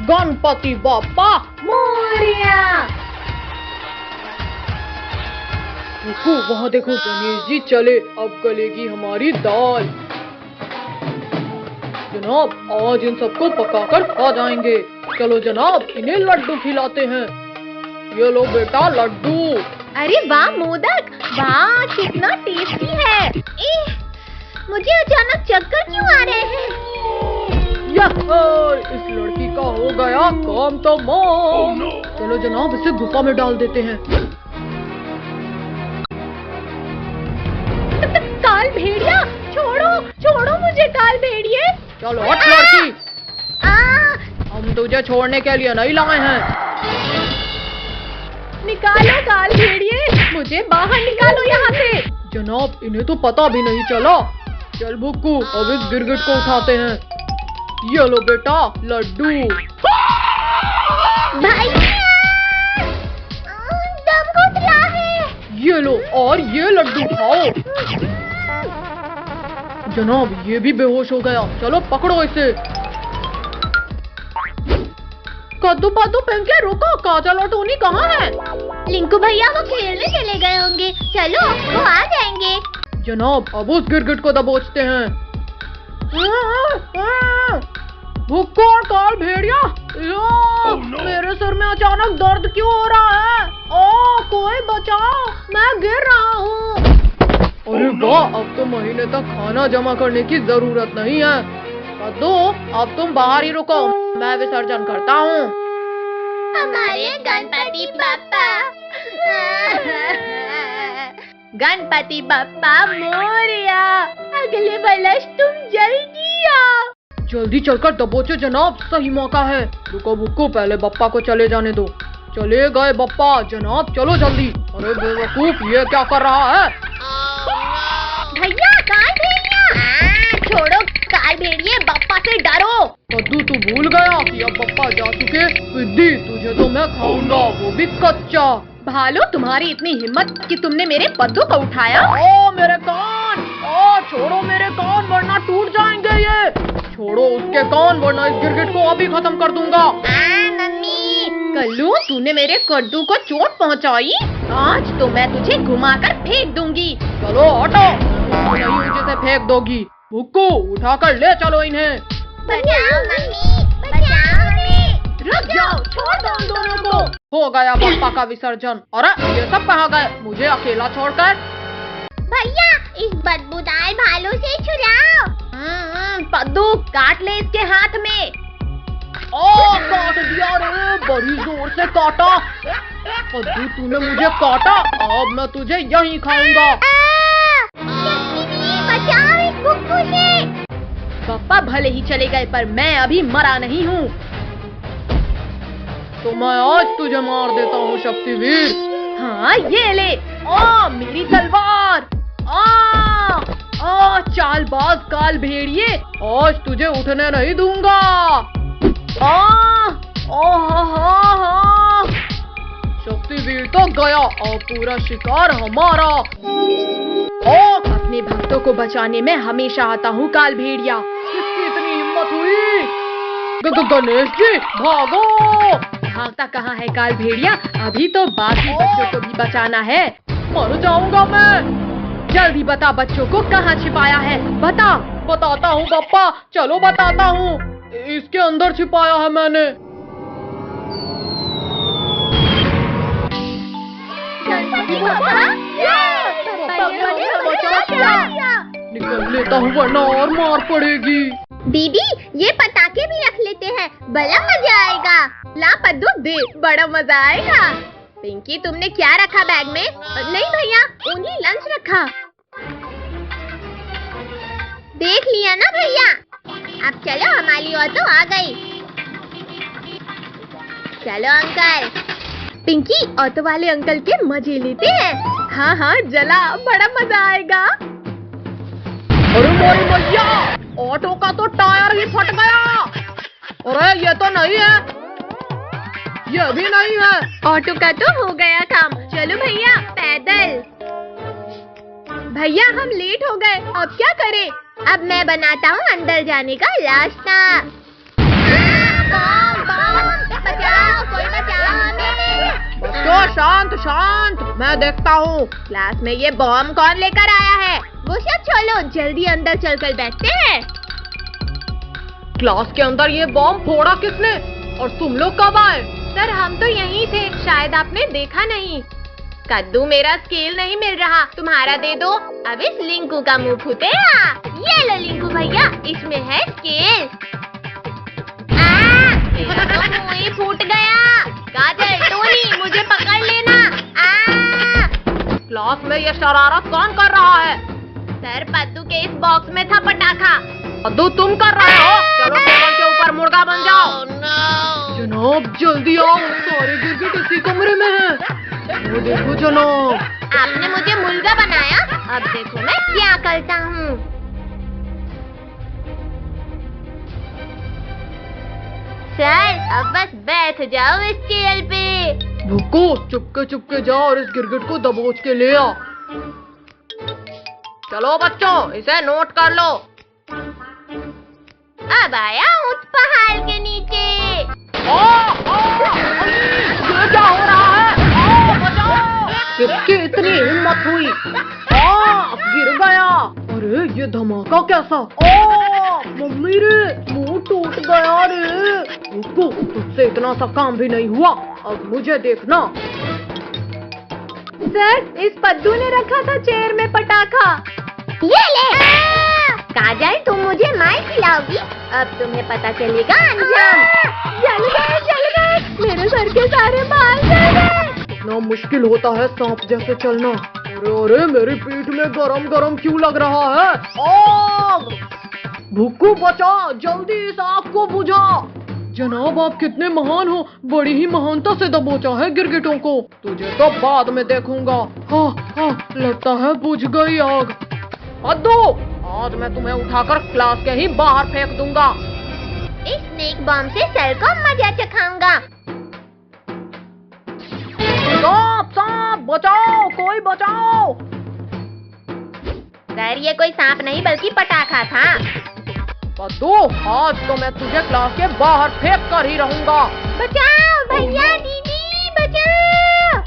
गणपति बाप्पा मोरया। देखो वहाँ देखो, गणेश जी चले, अब गलेगी हमारी दाल। जनाब आज इन सबको पकाकर खा जाएंगे। चलो जनाब इन्हें लड्डू खिलाते हैं। ये लो बेटा लड्डू। अरे वाह मोदक, वाह कितना टेस्टी है। मुझे अचानक चक्कर क्यों आ रहे हैं? इस लड़की का हो गया काम तमाम। चलो जनाब इसे गुफा में डाल देते हैं। काल भेड़िया, छोड़ो छोड़ो मुझे काल भेड़िए। चलो हट लड़की, हम तुझे छोड़ने के लिए नहीं लाए हैं। निकालो काल भेड़िए, मुझे बाहर निकालो यहाँ से। जनाब इन्हें तो पता भी नहीं चला। चल भुक्कू अब इस गिरगिट को उठाते हैं। ये लो बेटा लड्डू। भैया दम घुट रहा है। ये लो और ये लड्डू खाओ। जनाब ये भी बेहोश हो गया। चलो पकड़ो इसे। कद्दू पादू पिंकी रुको, काजल और टोनी कहाँ है? लिंकू भैया वो खेलने चले गए होंगे, चलो वो आ जाएंगे। जनाब अब उस गिरगिट को दबोचते हैं। भुक्कू और काल भेड़िया, मेरे सर में अचानक दर्द क्यों हो रहा है? कोई बचाओ, मैं गिर रहा हूँ। अरे वाह, अब तो महीने तक खाना जमा करने की जरूरत नहीं है। कद्दू अब तुम बाहर ही रुको, मैं विसर्जन करता हूँ। हमारे गणपति बाप्पा गणपति बाप्पा मोरया, अगले वर्ष तुम जल्दी आओ। जल्दी चलकर दबोचो जनाब, सही मौका है। रुको भुक्कू पहले बप्पा को चले जाने दो। चले गए बप्पा। जनाब चलो जल्दी। अरे बेवकूफ ये क्या कर रहा है? भैया काल भेड़िया, छोड़ो काल भेड़िए, बप्पा से डरो। कद्दू तू भूल गया कि अब बप्पा जा चुके। विद्दी तुझे तो मैं खाऊंगा, वो भी कच्चा। भालू तुम्हारी इतनी हिम्मत कि तुमने मेरे पद्दू को उठाया। मेरे कान, छोड़ो मेरे कान वरना टूट जाएंगे ये। छोड़ो उसके कान वरना इस गिरगिट को अभी खत्म कर दूंगा। मम्मी, कल्लू तूने मेरे कद्दू को चोट पहुंचाई, आज तो मैं तुझे घुमाकर फेंक दूंगी। चलो हटो, नहीं नीचे से फेंक दोगी। भुक्कू उठाकर ले चलो इन्हें। बचाओ मम्मी, बचाओ हमें। रुक जाओ, छोड़ दो उन दोनों को। हो गया बप्पा का विसर्जन। अरे ये सब कहाँ गए, मुझे अकेला छोड़कर? भैया इस बदबूदार भालू से छुड़ाओ। पद्दू काट ले इसके हाथ में। काट दिया रे, बड़ी जोर से काटा। कद्दू तूने मुझे काटा, अब मैं तुझे यहीं खाऊंगा। बचाओ इस भुक्कू से। पापा भले ही चले गए पर मैं अभी मरा नहीं हूँ। तो मैं आज तुझे मार देता हूँ शक्तिवीर। हाँ ये ले, मेरी तलवार। चालबाज काल भेड़िए, आज तुझे उठने नहीं दूंगा। शक्तिवीर तो गया, अब पूरा शिकार हमारा। अपने भक्तों को बचाने में हमेशा आता हूँ काल भेड़िया। किसकी इतनी हिम्मत हुई? गणेश जी भागो। भागता कहाँ है काल भेड़िया, अभी तो बाकी बच्चों को भी बचाना है। मर जाऊंगा मैं। जल्दी बता बच्चों को कहाँ छिपाया है, बता। बताता हूँ बप्पा, चलो बताता हूँ। इसके अंदर छिपाया है मैंने। निकल लेता हूँ वरना और मार पड़ेगी। दीदी ये पटाखे भी रख लेते हैं, बड़ा मजा आएगा। ला पद्दू दे, बड़ा मजा आएगा। पिंकी तुमने क्या रखा बैग में? नहीं भैया, ओनली लंच रखा। देख लिया ना भैया। अब चलो हमारी ऑटो आ गई। चलो अंकल। पिंकी ऑटो वाले अंकल के मजे लेते हैं। हाँ हाँ जला, बड़ा मजा आएगा। अरे मोरी भैया, ऑटो का तो टायर ही फट गया। अरे ये तो नहीं है, ये भी नहीं है। ऑटो का तो हो गया काम। चलो भैया पैदल। भैया हम लेट हो गए, अब क्या करें? अब मैं बनाता हूँ अंदर जाने का रास्ता। मैं देखता हूँ। क्लास में ये बॉम्ब कौन लेकर आया है? वो सब छोड़ो, जल्दी अंदर चलकर बैठते हैं। क्लास के अंदर ये बॉम्ब फोड़ा किसने? और तुम लोग कब आए? सर हम तो यहीं थे, शायद आपने देखा नहीं। कद्दू मेरा स्केल नहीं मिल रहा, तुम्हारा दे दो। अब इस लिंकू का मुंह फूटेगा। ये लो लिंकू भैया, इसमें है स्केल। मेरा तो मुंह ही फूट गया। काजल, टोनी, मुझे पकड़ लेना। क्लास में ये शरारत कौन कर रहा है? सर पद्दू के इस बॉक्स में था पटाखा। पद्दू तुम कर रहे हो? चलो टेबल के ऊपर मुर्गा बन जाओ। जनाब जल्दी आओ, सारे गिरगिट इसी कमरे में हैं। वो देखो जनाब। आपने मुझे मुर्गा बनाया, अब देखो मैं क्या करता हूँ। सर अब बस बैठ जाओ इस चेयर पे। भुक्को चुपके चुपके जाओ और इस गिरगिट को दबोच के ले आ। चलो बच्चों, इसे नोट कर लो। अब आया उस पहाड़ के नीचे। ये क्या हो रहा है? बचाओ! किसकी इतनी हिम्मत हुई? गिर गया। अरे ये धमाका कैसा? मम्मी रे, मुंह टूट गया रे। रुको, तुझसे इतना सा काम भी नहीं हुआ, अब मुझे देखना। सर इस पद्दू ने रखा था चेयर में पटाखा। ये ले। काजल तुम मुझे मार खिलाओगी, अब तुम्हें पता चलेगा अंजाम। जल गए, मेरे सर के सारे बाल जल गए। इतना मुश्किल होता है सांप जैसे चलना। अरे अरे मेरी पीठ में गरम गरम क्यों लग रहा है? आग! भुक्कू बचा, जल्दी इस आग को बुझा। जनाब आप कितने महान हो, बड़ी ही महानता से दबोचा है गिरगिटों को। तुझे तो बाद में देखूंगा। हाँ, लगता है बुझ गई आग। पद्दू, आज मैं तुम्हें उठाकर क्लास के ही बाहर फेंक दूंगा। इस स्नेक बॉम्ब से सर को मजा चखाऊंगा। सांप बचाओ, कोई बचाओ। सर ये कोई सांप नहीं बल्कि पटाखा था। पद्दू, आज तो मैं तुझे क्लास के बाहर फेंक कर ही रहूंगा। बचाओ भैया, दीदी बचाओ।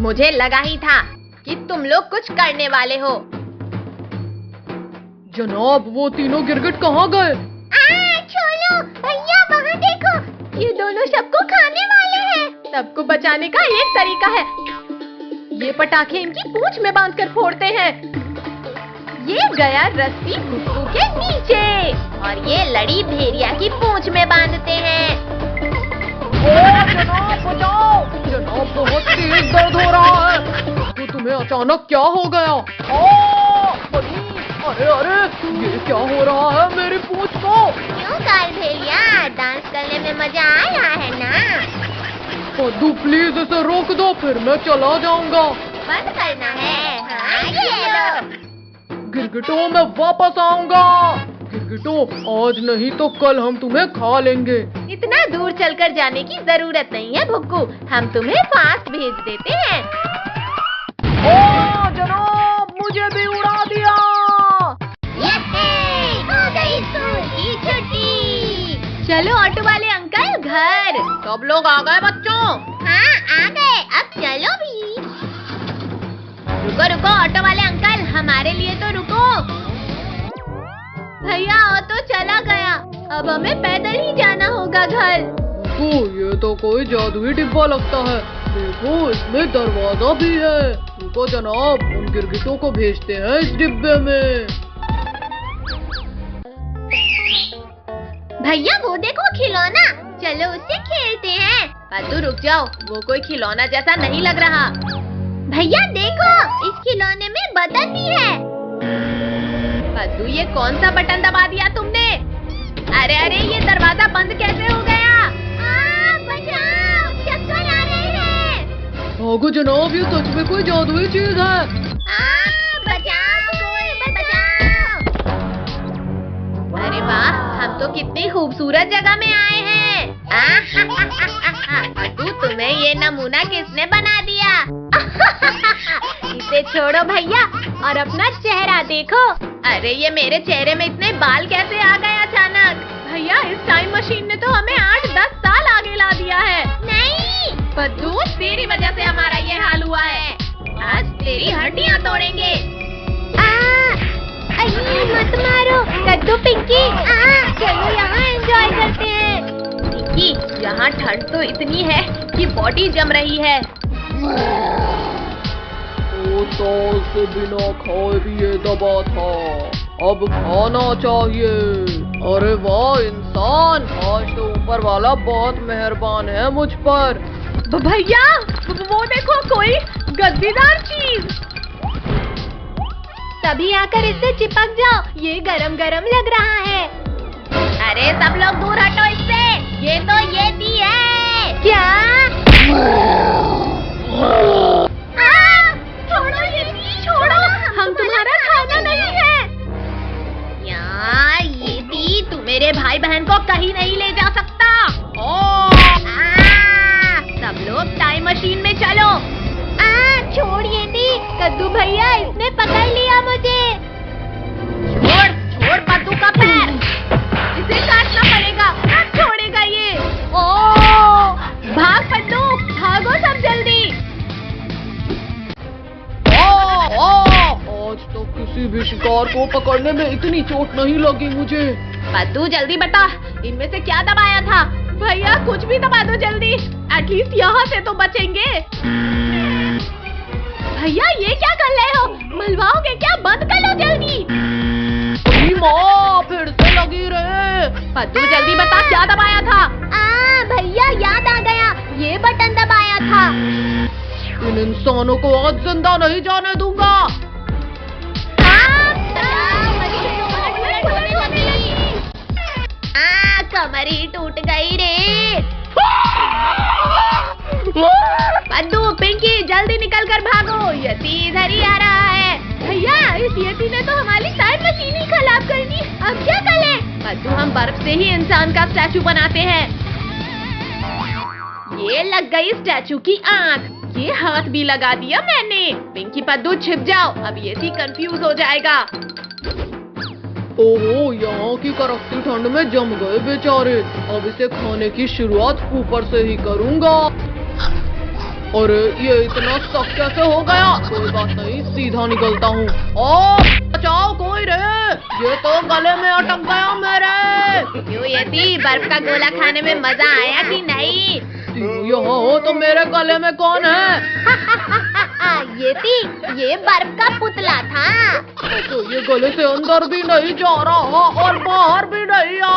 मुझे लगा ही था कि तुम लोग कुछ करने वाले हो। जनाब वो तीनों गिरगिट कहाँ गए? छोड़ो भैया, वहाँ देखो, ये दोनों सबको खाने वाले हैं। सबको बचाने का एक तरीका है, ये पटाखे इनकी पूंछ में बांधकर फोड़ते हैं। ये गया रस्सी भुक्कू के नीचे और ये लड़ी भेड़िया की पूंछ में बांधते हैं। जनाब बचाओ, जनाब बहुत तेज दर्द हो रहा है। तो तुम्हें अचानक क्या हो गया? अरे अरे ये क्या हो रहा है मेरी पूंछ को? क्यों काल भेड़िया, डांस करने में मजा आया है ना? पद्दू प्लीज इसे रोक दो, फिर मैं चला जाऊंगा। बंद करना है? हाँ ये लो। गिरगिटों मैं वापस आऊंगा। गिरगिटों आज नहीं तो कल हम तुम्हें खा लेंगे। इतना दूर चलकर जाने की जरूरत नहीं है भुक्कू, हम तुम्हें फास्ट भेज देते हैं। जनाब मुझे भी उड़ा दिया। हो गई स्कूल की छुट्टी। चलो ऑटो वाले अंकल घर। सब लोग आ गए बच्चों? हाँ आ गए, अब चलो भी। रुको रुको ऑटो वाले अंकल, हमारे लिए तो रुको। भैया ऑटो चला गया, अब हमें पैदल ही जाना होगा घर। ये तो कोई जादुई डिब्बा लगता है। देखो इसमें दरवाजा भी है। रुको जनाब, उन गिरगिटों को भेजते हैं इस डिब्बे में। भैया वो देखो खिलौना, चलो उससे खेलते हैं। पद्दू रुक जाओ, वो कोई खिलौना जैसा नहीं लग रहा। भैया देखो, इस खिलौने में बटन भी है। पद्दू ये कौन सा बटन दबा दिया तुमने? अरे अरे ये दरवाजा बंद कैसे हो गया? बचाओ, चक्कर आ रहे हैं। भागो जनाब, ये सच में कोई जादुई चीज है। बचाओ, कोई बचाओ। अरे वाह, हम तो कितनी खूबसूरत जगह में आए हैं। पद्दू तुम्हें ये नमूना किसने बना दिया? इसे छोड़ो भैया और अपना चेहरा देखो। अरे ये मेरे चेहरे में इतने बाल कैसे आ गए अचानक? भैया इस टाइम मशीन ने तो हमें 8-10 साल आगे ला दिया है। नहीं पद्दू पिंकी चलो यहाँ एंजॉय करते हैं। पिंकी यहाँ ठंड तो इतनी है कि बॉडी जम रही है। साल से बिना खाए पिए दबा था, अब खाना चाहिए। अरे वाह इंसान, आज तो ऊपर वाला बहुत मेहरबान है मुझ पर। भैया वो देखो कोई गद्दीदार चीज। तभी आकर इससे चिपक जाओ, ये गरम गरम लग रहा है। अरे सब लोग दूर हटो इससे, ये तो येती है। क्या? छोड़ो येती, छोड़ो, हम तुम्हारा खाना नहीं है। यार येती, तू मेरे भाई बहन को कहीं नहीं ले जा सकता। सब लोग टाइम मशीन में चलो। छोड़ येती, कद्दू भैया इसने पकड़ लिया मुझे। छोड़ पद्दू का पैर, इसे काटना पड़ेगा, ना छोड़ेगा ये। भाग पद्दू, भागो सब जल्दी। आज तो किसी भी शिकार को पकड़ने में इतनी चोट नहीं लगी मुझे। पद्दू जल्दी बता, इनमें से क्या दबाया था? भैया कुछ भी दबा दो जल्दी, एटलीस्ट यहाँ से तो बचेंगे। भैया ये क्या कर रहे हो? मलवाओगे क्या? बंद कर लो जल्दी। माँ फिर से लगी रहे। पद्दू जल्दी बता क्या दबाया था? भैया याद आ गया, ये बटन दबाया था। इन इंसानों को आज जिंदा नहीं जाने दूंगा। कमर ही टूट गई रे। पद्दू पिंकी जल्दी निकल कर भागो, यती इधर ही आ रहा है। भैया इस यती ने तो हमारी टाइम मशीन ही खराब कर दी, अब क्या करें? पद्दू हम बर्फ से ही इंसान का स्टैचू बनाते हैं। ये लग गई स्टैचू की आँख, ये हाथ भी लगा दिया मैंने। पिंकी पद्दू छिप जाओ, अब यती कंफ्यूज हो जाएगा। ओहो, यहाँ की कड़कती ठंड में जम गए बेचारे। अब इसे खाने की शुरुआत ऊपर से ही करूँगा। अरे ये इतना सख्त कैसे हो गया? कोई बात नहीं, सीधा निकलता हूँ। बचाओ कोई रे, ये तो गले में अटक गया मेरे। क्यों येती, बर्फ का गोला खाने में मजा आया कि नहीं? यहाँ हो तो मेरे गले में कौन है? येती, ये बर्फ का पुतला था। तो ये गले से अंदर भी नहीं जा रहा और बाहर भी नहीं आ